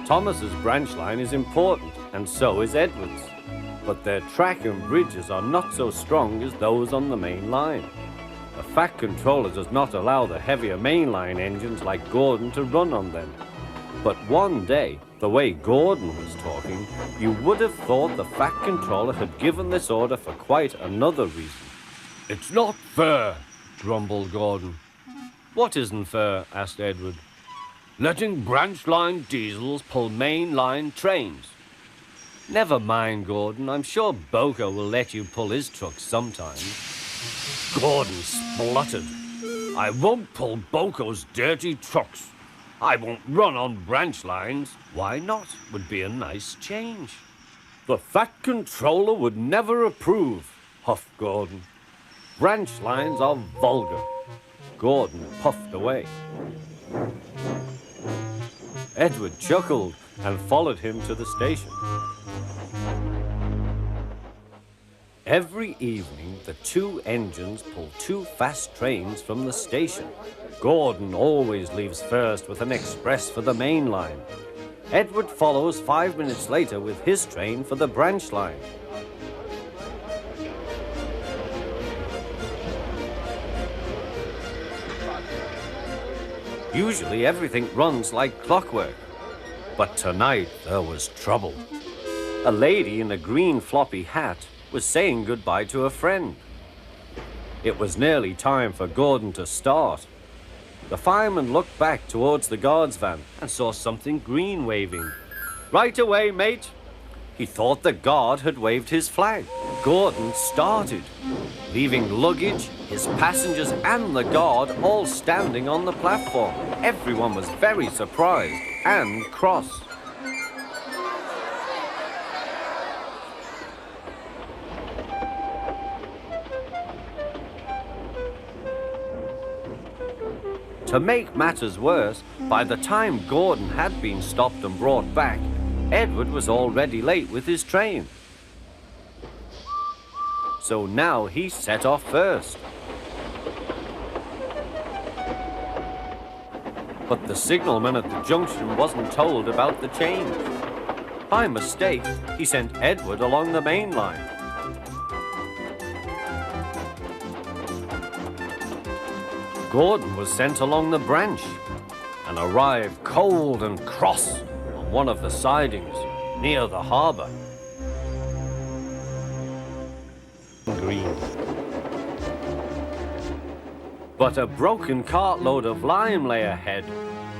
Thomas's branch line is important, and so is Edward's. But their track and bridges are not so strong as those on the main line. The Fat Controller does not allow the heavier mainline engines like Gordon to run on them. But one day, the way Gordon was talking, you would have thought the Fat Controller had given this order for quite another reason. "It's not fair," grumbled Gordon. "What isn't fair?" asked Edward. "Letting branch line diesels pull main line trains." "Never mind, Gordon. I'm sure Boko will let you pull his truck sometime." Gordon spluttered. "I won't pull Boko's dirty trucks. I won't run on branch lines." "Why not? Would be a nice change." "The Fat Controller would never approve," huffed Gordon. "Branch lines are vulgar." Gordon puffed away. Edward chuckled and followed him to the station. Every evening, the two engines pull two fast trains from the station. Gordon always leaves first with an express for the main line. Edward follows 5 minutes later with his train for the branch line. Usually everything runs like clockwork. But tonight there was trouble. A lady in a green floppy hat was saying goodbye to a friend. It was nearly time for Gordon to start. The fireman looked back towards the guard's van and saw something green waving. "Right away, mate." He thought the guard had waved his flag. Gordon started, leaving luggage, his passengers and the guard all standing on the platform. Everyone was very surprised and cross. To make matters worse, by the time Gordon had been stopped and brought back, Edward was already late with his train. So now he set off first. But the signalman at the junction wasn't told about the change. By mistake, he sent Edward along the main line. Gordon was sent along the branch and arrived cold and cross on one of the sidings near the harbour. Green. But a broken cartload of lime lay ahead.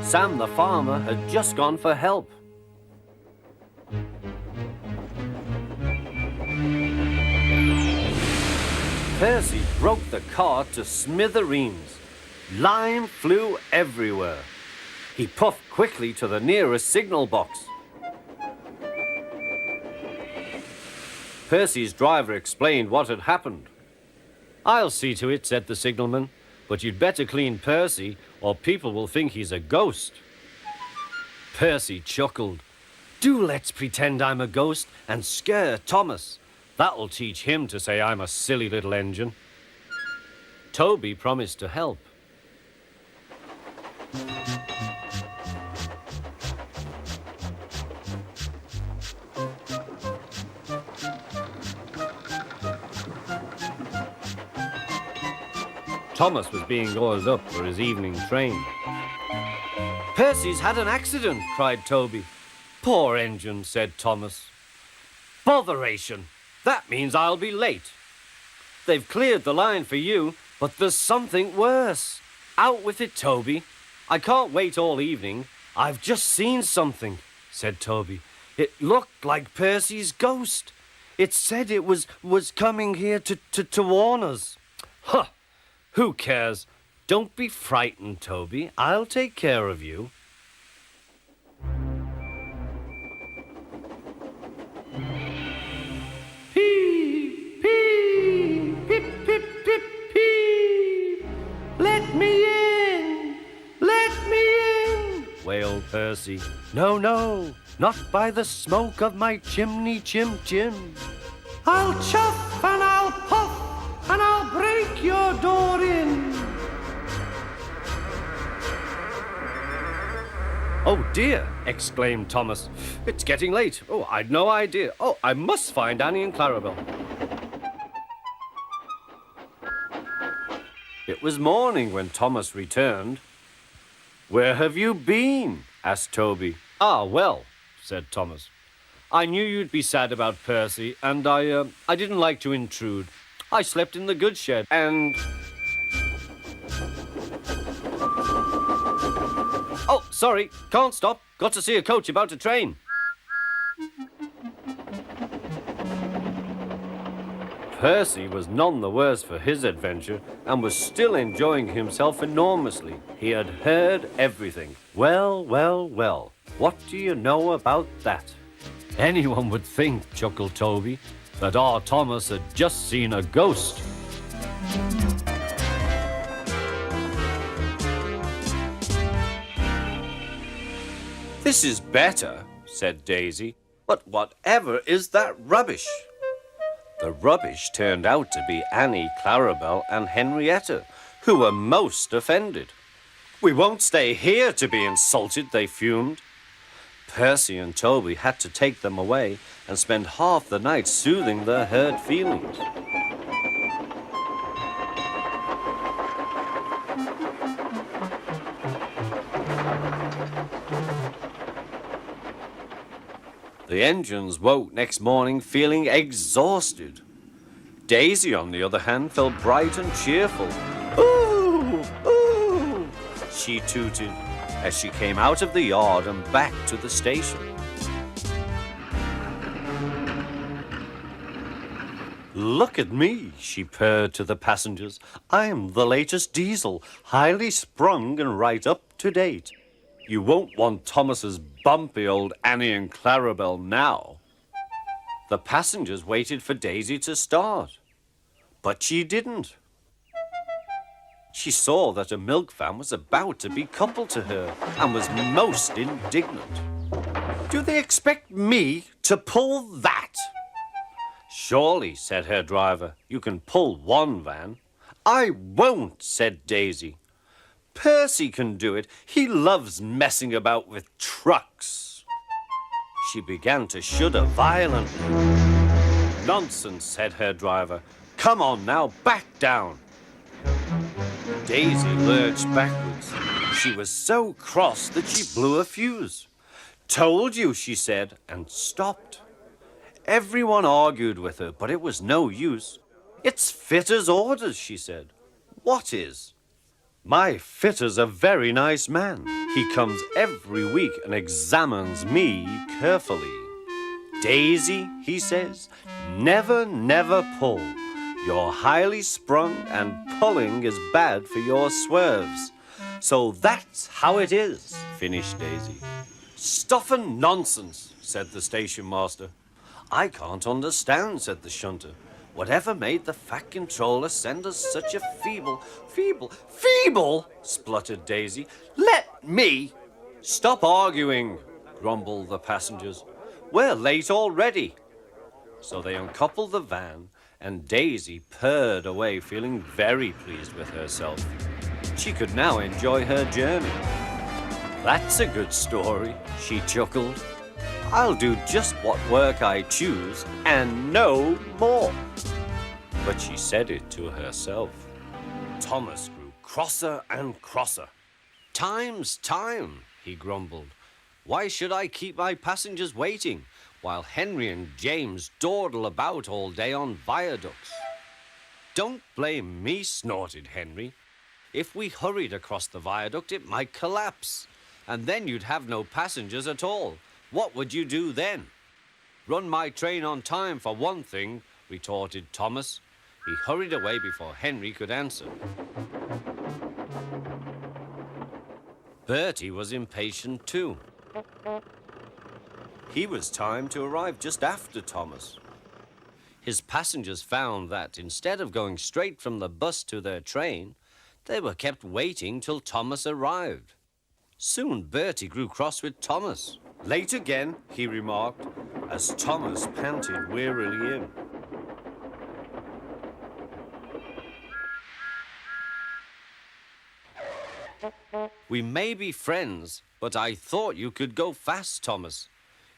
Sam the farmer had just gone for help. Percy broke the cart to smithereens. Lime flew everywhere. He puffed quickly to the nearest signal box. Percy's driver explained what had happened. "I'll see to it," said the signalman, "but you'd better clean Percy, or people will think he's a ghost." Percy chuckled. "Do let's pretend I'm a ghost and scare Thomas. That'll teach him to say I'm a silly little engine." Toby promised to help. Thomas was being oiled up for his evening train. "Percy's had an accident," cried Toby. "Poor engine," said Thomas. "Botheration! That means I'll be late. They've cleared the line for you, but there's something worse. Out with it, Toby. I can't wait all evening. I've just seen something," said Toby. "It looked like Percy's ghost. It said it was coming here to warn us." "Huh! Who cares? Don't be frightened, Toby. I'll take care of you." Pee, pee, pip, pip, pip, pee. "Let me in! Let me in!" wailed Percy. "No, no, not by the smoke of my chimney, chim. I'll chuff and I'll puff and I'll break your door in." Oh dear, exclaimed Thomas. It's getting late. Oh, I'd no idea. Oh, I must find Annie and Clarabel. It was morning when Thomas returned. Where have you been? Asked Toby. Ah, well, said Thomas. I knew you'd be sad about Percy, and I didn't like to intrude. I slept in the goods shed, and... Oh, sorry, can't stop. Got to see a coach about to train. Percy was none the worse for his adventure and was still enjoying himself enormously. He had heard everything. Well, well, well, what do you know about that? Anyone would think, chuckled Toby, that our Thomas had just seen a ghost. This is better, said Daisy, but whatever is that rubbish? The rubbish turned out to be Annie, Clarabel, and Henrietta, who were most offended. We won't stay here to be insulted, they fumed. Percy and Toby had to take them away and spend half the night soothing their hurt feelings. The engines woke next morning feeling exhausted. Daisy, on the other hand, felt bright and cheerful. Ooh, ooh, she tooted as she came out of the yard and back to the station. Look at me, she purred to the passengers. I'm the latest diesel, highly sprung and right up to date. You won't want Thomas's bumpy old Annie and Clarabel now. The passengers waited for Daisy to start, but she didn't. She saw that a milk van was about to be coupled to her and was most indignant. Do they expect me to pull that? Surely, said her driver, you can pull one van. I won't, said Daisy. Percy can do it. He loves messing about with trucks. She began to shudder violently. Nonsense, said her driver. Come on now, back down. Daisy lurched backwards. She was so cross that she blew a fuse. Told you, she said, and stopped. Everyone argued with her, but it was no use. It's fitter's orders, she said. What is? My fitter's a very nice man. He comes every week and examines me carefully. Daisy, he says, never, never pull. You're highly sprung and pulling is bad for your swerves. So that's how it is, finished Daisy. Stuff and nonsense, said the station master. I can't understand, said the shunter. Whatever made the Fat Controller send us such a feeble, spluttered Daisy. Let me! Stop arguing, grumbled the passengers. We're late already. So they uncoupled the van, and Daisy purred away, feeling very pleased with herself. She could now enjoy her journey. That's a good story, she chuckled. I'll do just what work I choose, and no more. But she said it to herself. Thomas grew crosser and crosser. Time's time, he grumbled. Why should I keep my passengers waiting while Henry and James dawdle about all day on viaducts? Don't blame me, snorted Henry. If we hurried across the viaduct, it might collapse, and then you'd have no passengers at all. What would you do then? Run my train on time for one thing, retorted Thomas. He hurried away before Henry could answer. Bertie was impatient too. He was timed to arrive just after Thomas. His passengers found that instead of going straight from the bus to their train, they were kept waiting till Thomas arrived. Soon Bertie grew cross with Thomas. Late again, he remarked, as Thomas panted wearily in. We may be friends, but I thought you could go fast, Thomas.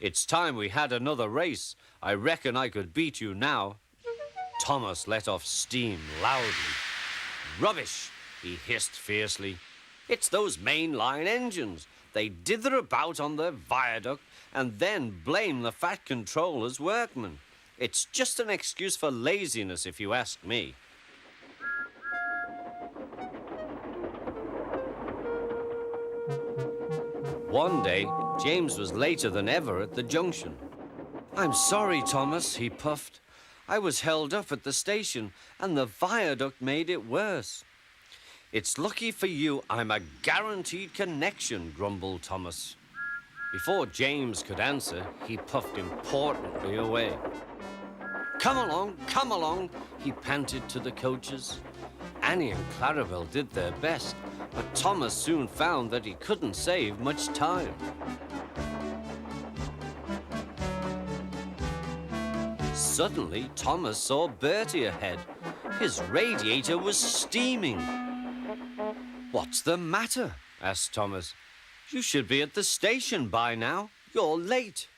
It's time we had another race. I reckon I could beat you now. Thomas let off steam loudly. Rubbish, he hissed fiercely. It's those mainline engines. They dither about on their viaduct and then blame the Fat Controller's workmen. It's just an excuse for laziness, if you ask me. One day, James was later than ever at the junction. I'm sorry, Thomas, he puffed. I was held up at the station and the viaduct made it worse. It's lucky for you I'm a guaranteed connection, grumbled Thomas. Before James could answer, he puffed importantly away. Come along, he panted to the coaches. Annie and Clarabel did their best, but Thomas soon found that he couldn't save much time. Suddenly, Thomas saw Bertie ahead. His radiator was steaming. What's the matter? Asked Thomas. You should be at the station by now. You're late.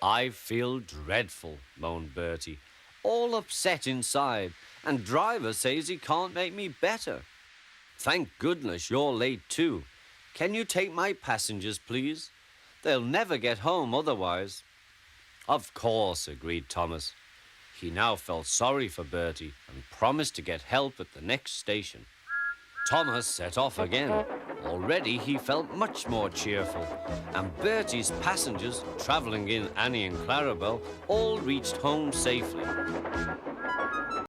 I feel dreadful, moaned Bertie. All upset inside, and driver says he can't make me better. Thank goodness you're late too. Can you take my passengers, please? They'll never get home otherwise. Of course, agreed Thomas. He now felt sorry for Bertie and promised to get help at the next station. Thomas set off again. Already he felt much more cheerful, and Bertie's passengers, travelling in Annie and Clarabel, all reached home safely.